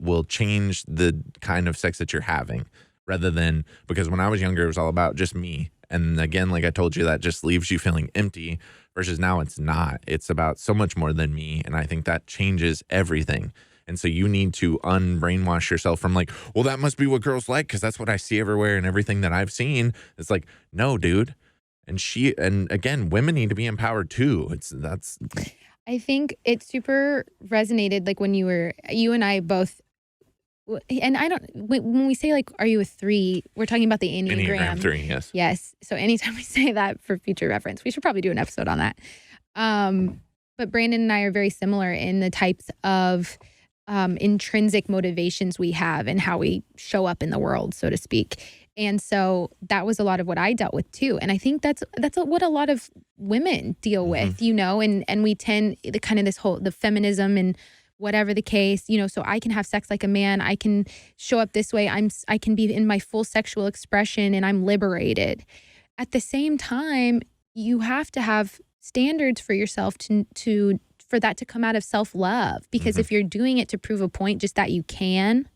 will change the kind of sex that you're having, rather than, because when I was younger, it was all about just me. And again, like I told you, that just leaves you feeling empty, versus now it's not. It's about so much more than me. And I think that changes everything. And so you need to unbrainwash yourself from like, well, that must be what girls like because that's what I see everywhere and everything that I've seen. It's like, no, dude. And again, women need to be empowered too. I think it super resonated like when you and I both, and I don't, when we say like, are you a 3, we're talking about the Enneagram. Enneagram 3, yes. Yes. So anytime we say that for future reference, we should probably do an episode on that. But Brandon and I are very similar in the types of intrinsic motivations we have and how we show up in the world, so to speak. And so that was a lot of what I dealt with too. And I think that's what a lot of women deal with, you know, and we tend the kind of the feminism and whatever the case, you know, so I can have sex like a man. I can show up this way. I can be in my full sexual expression and I'm liberated. At the same time, you have to have standards for yourself for that to come out of self-love, because if you're doing it to prove a point just that you can,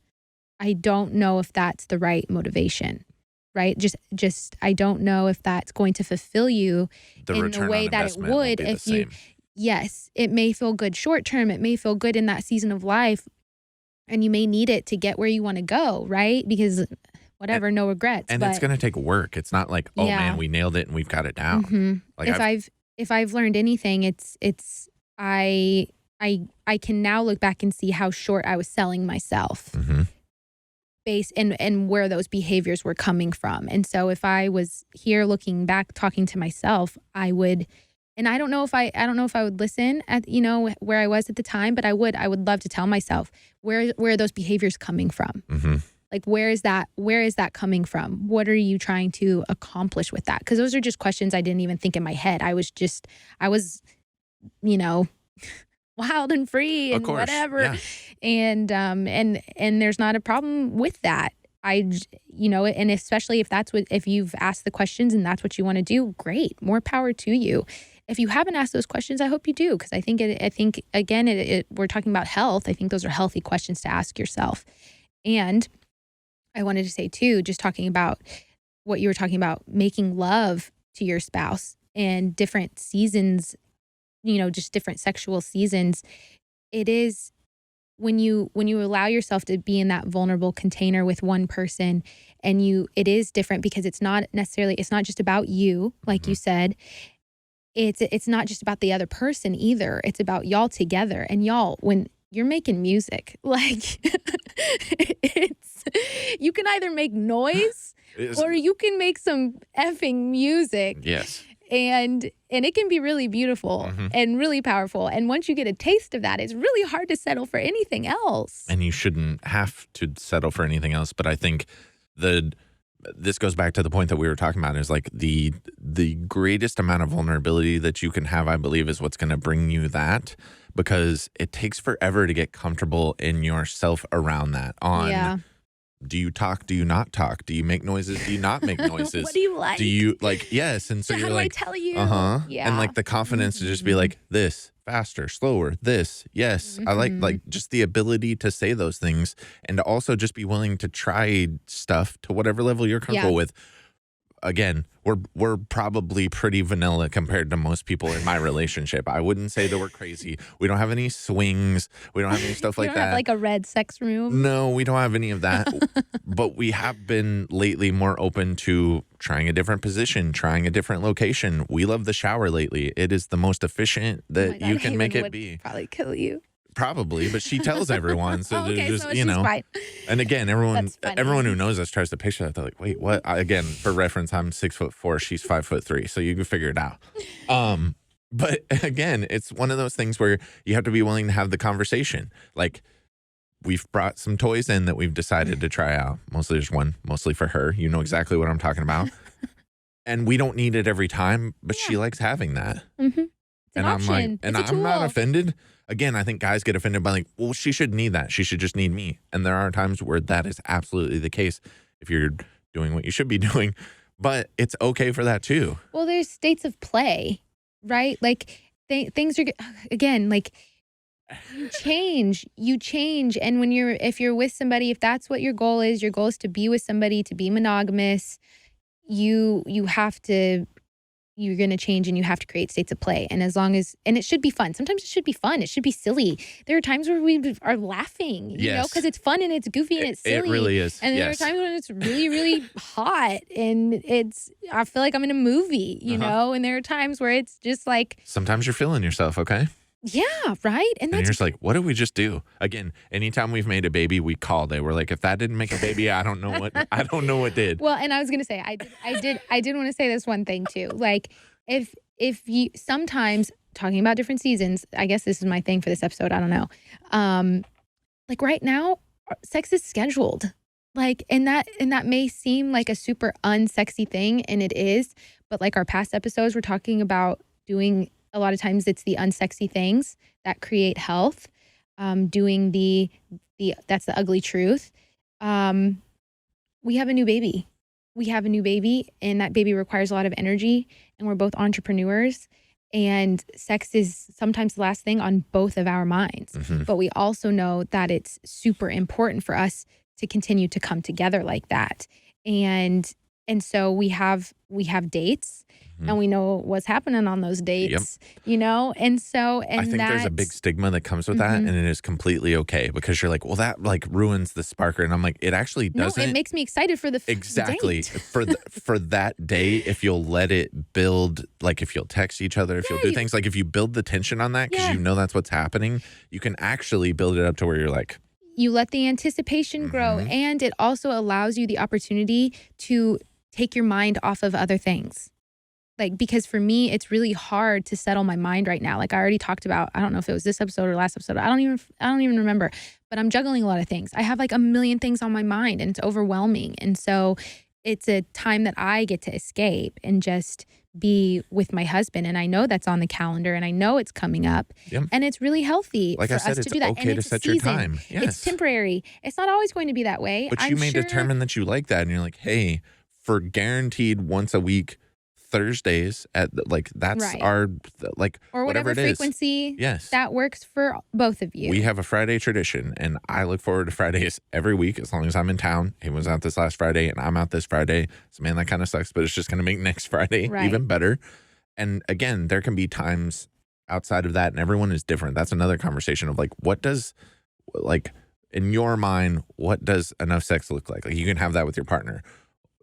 I don't know if that's the right motivation, right? Just I don't know if that's going to fulfill you in the way that it would if you, yes, it may feel good short term. It may feel good in that season of life, and you may need it to get where you want to go, right? Because whatever, no regrets. And it's going to take work. It's not like, oh man, we nailed it and we've got it down. Like if I've learned anything, it's I can now look back and see how short I was selling myself. And where those behaviors were coming from. And so if I was here looking back, talking to myself, I would, and I don't know if I would listen at, you know, where I was at the time, but I would love to tell myself, where are those behaviors coming from? Like, where is that coming from? What are you trying to accomplish with that? Because those are just questions I didn't even think in my head. I was, you know, wild and free and whatever. Yeah. And there's not a problem with that. You know, and especially if you've asked the questions and that's what you want to do, great, more power to you. If you haven't asked those questions, I hope you do. Cause I think again, we're talking about health. I think those are healthy questions to ask yourself. And I wanted to say too, just talking about what you were talking about, making love to your spouse and different seasons, you know, just different sexual seasons. It is when you allow yourself to be in that vulnerable container with one person, and it is different because it's not just about you, like you said. It's not just about the other person either. It's about y'all together. And y'all, when you're making music, like you can either make noise Or you can make some effing music. Yes. And it can be really beautiful and really powerful. And once you get a taste of that, it's really hard to settle for anything else. And you shouldn't have to settle for anything else. But I think this goes back to the point that we were talking about, is like the greatest amount of vulnerability that you can have, I believe, is what's going to bring you that, because it takes forever to get comfortable in yourself around that. Do you talk? Do you not talk? Do you make noises? Do you not make noises? What do you like? Do you like, yes. And so you're like, how do I tell you? Yeah. And like the confidence to just be like, this, faster, slower, this, yes. I like just the ability to say those things, and to also just be willing to try stuff to whatever level you're comfortable with. Again, we're probably pretty vanilla compared to most people in my relationship. I wouldn't say that we're crazy. We don't have any swings. We don't have any stuff like you that. don't have like a red sex room. No, we don't have any of that. But we have been lately more open to trying a different position, trying a different location. We love the shower lately. It is the most efficient that you can make it be. Probably kill you. Probably, but she tells everyone. So okay, just, so she's fine. And again, everyone who knows us tries to picture that. They're like, wait, what? Again, for reference, I'm 6'4", she's 5'3", so you can figure it out. But again, it's one of those things where you have to be willing to have the conversation. Like, we've brought some toys in that we've decided to try out. Mostly there's one, mostly for her. You know exactly what I'm talking about. And we don't need it every time, but she likes having that. It's an I'm option. like, and I'm not offended. Again, I think guys get offended by like, well, she should need that. She should just need me. And there are times where that is absolutely the case if you're doing what you should be doing. But it's okay for that too. Well, there's states of play, right? Like things are, again, like you change. And if you're with somebody, if that's what your goal is to be with somebody, to be monogamous, you're going to change, and you have to create states of play. And it should be fun. Sometimes it should be fun. It should be silly. There are times where we are laughing, you know, because it's fun and it's goofy and it's silly. It really is. And there are times when it's really, really hot and I feel like I'm in a movie, you know, and there are times where it's just like. Sometimes you're feeling yourself, okay? Yeah, right? And you're just like, what did we just do? Again, anytime we've made a baby, we call. They were like, if that didn't make a baby, I don't know what did. Well, and I was gonna say, I did want to say this one thing too. Like, if you sometimes talking about different seasons, I guess this is my thing for this episode. I don't know. Like right now, sex is scheduled. Like, and that may seem like a super unsexy thing, and it is. But like our past episodes, we're talking about doing. A lot of times it's the unsexy things that create health. Doing that's the ugly truth. We have a new baby. And that baby requires a lot of energy, and we're both entrepreneurs, and sex is sometimes the last thing on both of our minds. But we also know that it's super important for us to continue to come together like that. And so we have dates. And we know what's happening on those dates, you know? And I think there's a big stigma that comes with that, and it is completely okay, because you're like, well, that like ruins the sparkler. And I'm like, it actually doesn't. No, it makes me excited for the exactly date. for that day, if you'll let it build, like if you'll text each other, if you'll do things, like if you build the tension on that, because you know that's what's happening, you can actually build it up to where you're like. You let the anticipation grow, and it also allows you the opportunity to take your mind off of other things. Like, because for me, it's really hard to settle my mind right now. Like I already talked about, I don't know if it was this episode or last episode. I don't even remember, but I'm juggling a lot of things. I have like a million things on my mind, and it's overwhelming. And so it's a time that I get to escape and just be with my husband. And I know that's on the calendar, and I know it's coming up, and it's really healthy for us to do that. Okay to set your time. Yes. It's temporary. It's not always going to be that way. But you may determine that you like that, and you're like, hey, for guaranteed once a week, Thursdays at like that's our like or whatever frequency that works for both of you. We have a Friday tradition, and I look forward to Fridays every week as long as I'm in town. He was out this last Friday and I'm out this Friday. So man, that kind of sucks, but it's just going to make next Friday even better. And again, there can be times outside of that, and everyone is different. That's another conversation of like, what does, like in your mind, what does enough sex look like? Like you can have that with your partner.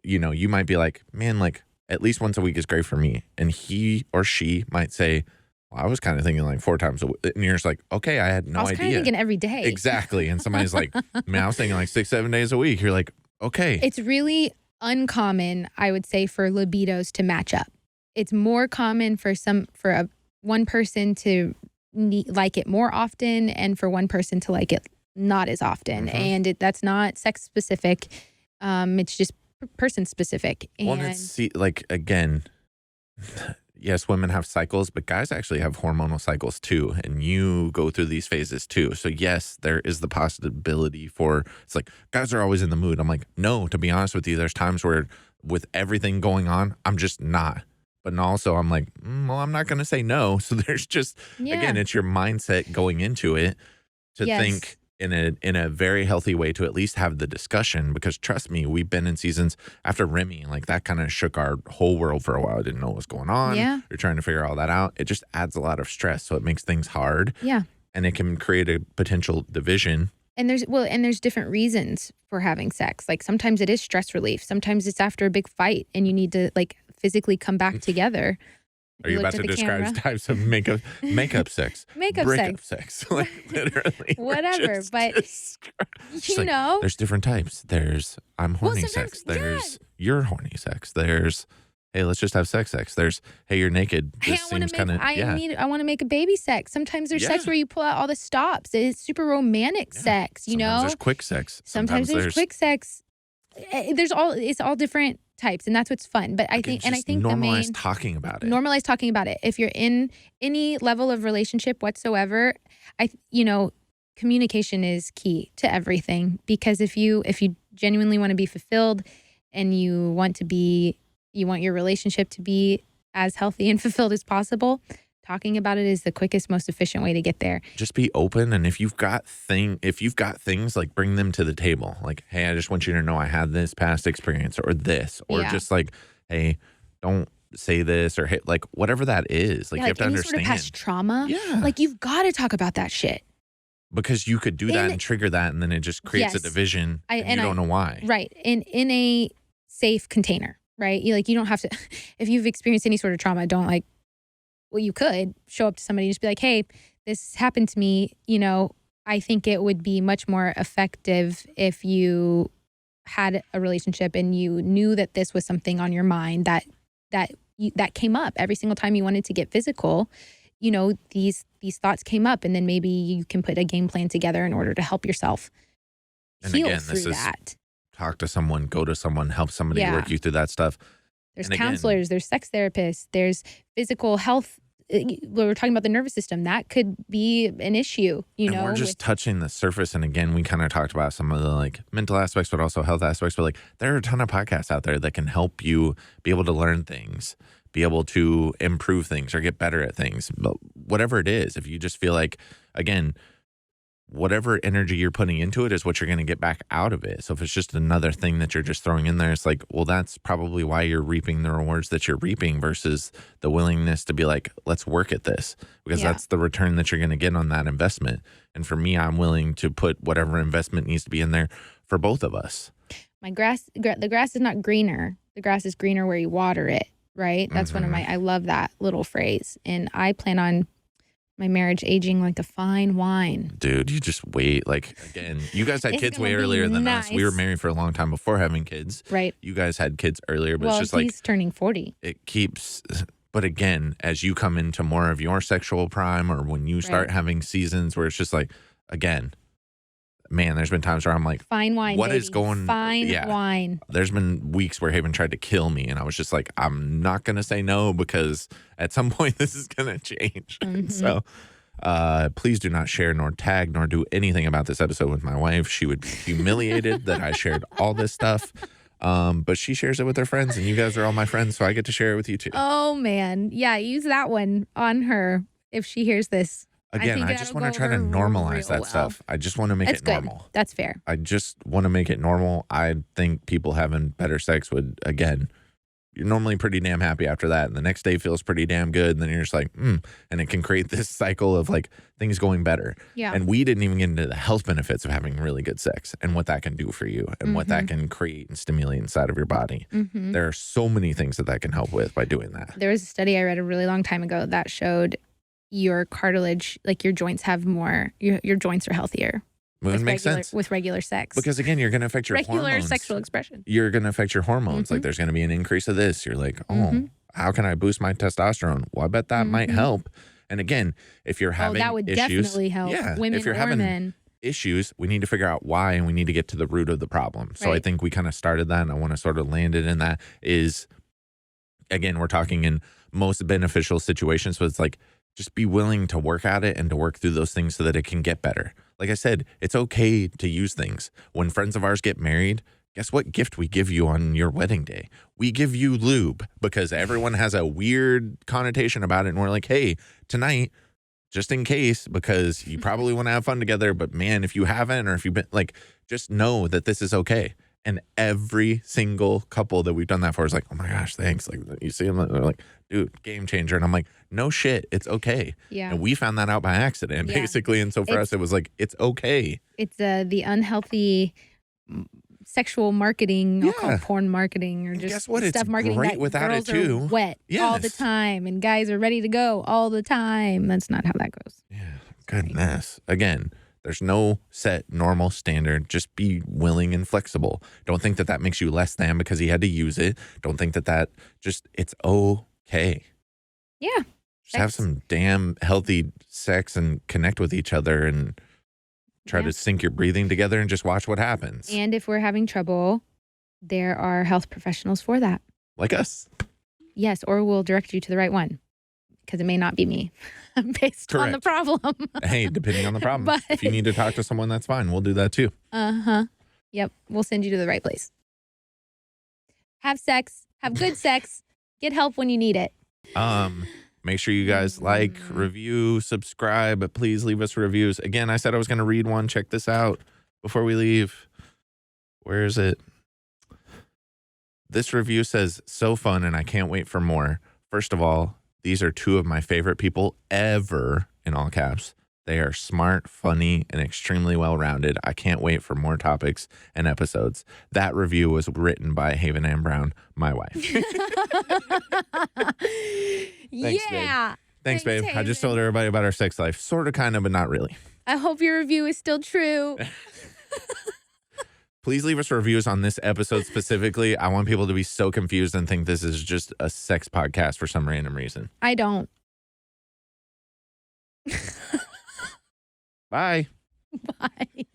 You know, you might be like, man, like at least once a week is great for me. And he or she might say, well, I was kind of thinking like 4 times a week. And you're just like, okay, I had no idea. I was kind of thinking every day. Exactly. And somebody's like, man, I was thinking like 6-7 days a week. You're like, okay. It's really uncommon, I would say, for libidos to match up. It's more common for one person to like it more often and for one person to like it not as often. And that's not sex specific. It's just person specific. And well, it's again, yes, women have cycles, but guys actually have hormonal cycles too. And you go through these phases too. So yes, there is the possibility for, it's like guys are always in the mood. I'm like, no, to be honest with you, there's times where with everything going on, I'm just not. But also I'm like, well, I'm not going to say no. So there's just, again, it's your mindset going into it to think in a very healthy way to at least have the discussion, because trust me, we've been in seasons after Remy, like that kind of shook our whole world for a while. I didn't know what was going on. Yeah. You're trying to figure all that out. It just adds a lot of stress. So it makes things hard. Yeah. And it can create a potential division. And there's different reasons for having sex. Like sometimes it is stress relief. Sometimes it's after a big fight and you need to like physically come back together. Are you about to describe types of makeup sex? Breakup sex. Like literally. Whatever. But you know. There's different types. There's I'm horny sex. There's you're horny sex. There's hey, let's just have sex. There's hey, you're naked. This seems kind of I want to make a baby sex. Sometimes there's sex where you pull out all the stops. It's super romantic sex, you know? There's quick sex. Sometimes there's quick sex. It's all different types, and that's what's fun. But I think normalize talking about it. Normalize talking about it. If you're in any level of relationship whatsoever, communication is key to everything. Because if you genuinely want to be fulfilled and you want your relationship to be as healthy and fulfilled as possible, talking about it is the quickest, most efficient way to get there. Just be open, and if you've got things, like bring them to the table. Like, hey, I just want you to know I had this past experience or this, or just like, hey, don't say this, or hey, like whatever that is. Like you have to understand. Sort of past trauma. Yeah. Like you've got to talk about that shit. Because you could do that and trigger that, and then it just creates a division, and you don't know why. Right. In a safe container, right? You don't have to, if you've experienced any sort of trauma, don't like, well, you could show up to somebody and just be like, hey, this happened to me. I think it would be much more effective if you had a relationship and you knew that this was something on your mind that came up every single time you wanted to get physical. These thoughts came up, and then maybe you can put a game plan together in order to help yourself heal through that. Talk to someone, go to someone, help somebody work you through that stuff. There's counselors, there's sex therapists, there's physical health. We're talking about the nervous system. That could be an issue, and we're just touching the surface. And again, we kind of talked about some of the like mental aspects, but also health aspects. But like there are a ton of podcasts out there that can help you be able to learn things, be able to improve things or get better at things. But whatever it is, if you just feel like, again, whatever energy you're putting into it is what you're going to get back out of it. So if it's just another thing that you're just throwing in there, it's like, well, that's probably why you're reaping the rewards that you're reaping versus the willingness to be like, let's work at this, because that's the return that you're going to get on that investment. And for me, I'm willing to put whatever investment needs to be in there for both of us. The grass is not greener. The grass is greener where you water it, right? That's one of I love that little phrase. And I plan on my marriage aging like a fine wine. Dude, you just wait. Like, again, you guys had kids way earlier than us. We were married for a long time before having kids. Right. You guys had kids earlier, but it's just like... he's turning 40. It keeps... But again, as you come into more of your sexual prime, or when you start having seasons where it's just like, again, man, there's been times where I'm like, fine wine, what baby. is going... Fine wine. There's been weeks where Haven tried to kill me, and I was just like, I'm not going to say no, because at some point this is going to change. So... please do not share, nor tag, nor do anything about this episode with my wife. She would be humiliated that I shared all this stuff. But she shares it with her friends, and you guys are all my friends, so I get to share it with you too. Oh, man. Yeah, use that one on her if she hears this. Again, I just want to try to normalize that stuff. I just want to make it normal. That's fair. I just want to make it normal. I think people having better sex would, again... You're normally pretty damn happy after that. And the next day feels pretty damn good. And then you're just like, and it can create this cycle of like things going better. Yeah. And we didn't even get into the health benefits of having really good sex and what that can do for you and what that can create and stimulate inside of your body. There are so many things that can help with by doing that. There was a study I read a really long time ago that showed your cartilage, like your joints have more, your joints are healthier Moon makes sense. With regular sex. Because again, you're going to affect your regular hormones. sexual expression. You're going to affect your hormones. Like there's going to be an increase of this. You're like, oh, how can I boost my testosterone? Well, I bet that might help. And again, if you're having that would issues, definitely help women if you're or having men. issues, we need to figure out why, and we need to get to the root of the problem. So I Right. think we kind of started that, and I want to sort of land it in that is, again, we're talking in most beneficial situations. So it's like, just be willing to work at it and to work through those things so that it can get better. Like I said, it's okay to use things. When friends of ours get married, guess what gift we give you on your wedding day? We give you lube, because everyone has a weird connotation about it. And we're like, hey, tonight, just in case, because you probably want to have fun together. But man, if you haven't, or if you've been like, just know that this is okay. And every single couple that we've done that for is like, oh my gosh, thanks. Like, you see them, they're like, dude, game changer. And I'm like, no shit, it's okay. Yeah. And we found that out by accident, basically. And so for us, it was like, it's okay. It's the unhealthy sexual marketing, I'll call porn marketing, or And just guess what? stuff It's marketing great that without it, girls are too. wet all the Yes. time and guys are ready to go all the time. That's not how that goes. Yeah, goodness. Again, there's no set normal standard. Just be willing and flexible. Don't think that that makes you less than because he had to use it. Don't think that it's okay. Yeah. Just have some damn healthy sex and connect with each other and try to sync your breathing together and just watch what happens. And if we're having trouble, there are health professionals for that. Like us. Yes, or we'll direct you to the right one, because it may not be me based on the problem. Hey, depending on the problem. But- if you need to talk to someone, that's fine. We'll do that too. Yep, we'll send you to the right place. Have sex, have good sex, get help when you need it. Make sure you guys like, review, subscribe, but please leave us reviews. Again, I said I was going to read one. Check this out before we leave. Where is it? This review says, so fun and I can't wait for more. First of all, these are two of my favorite people ever, in all caps. They are smart, funny, and extremely well-rounded. I can't wait for more topics and episodes. That review was written by Haven Ann Brown, my wife. Thanks, Yeah. babe. Thanks, babe. I just Haven. told everybody about our sex life. Sort of, kind of, but not really. I hope your review is still true. Please leave us reviews on this episode specifically. I want people to be so confused and think this is just a sex podcast for some random reason. I don't. Bye. Bye.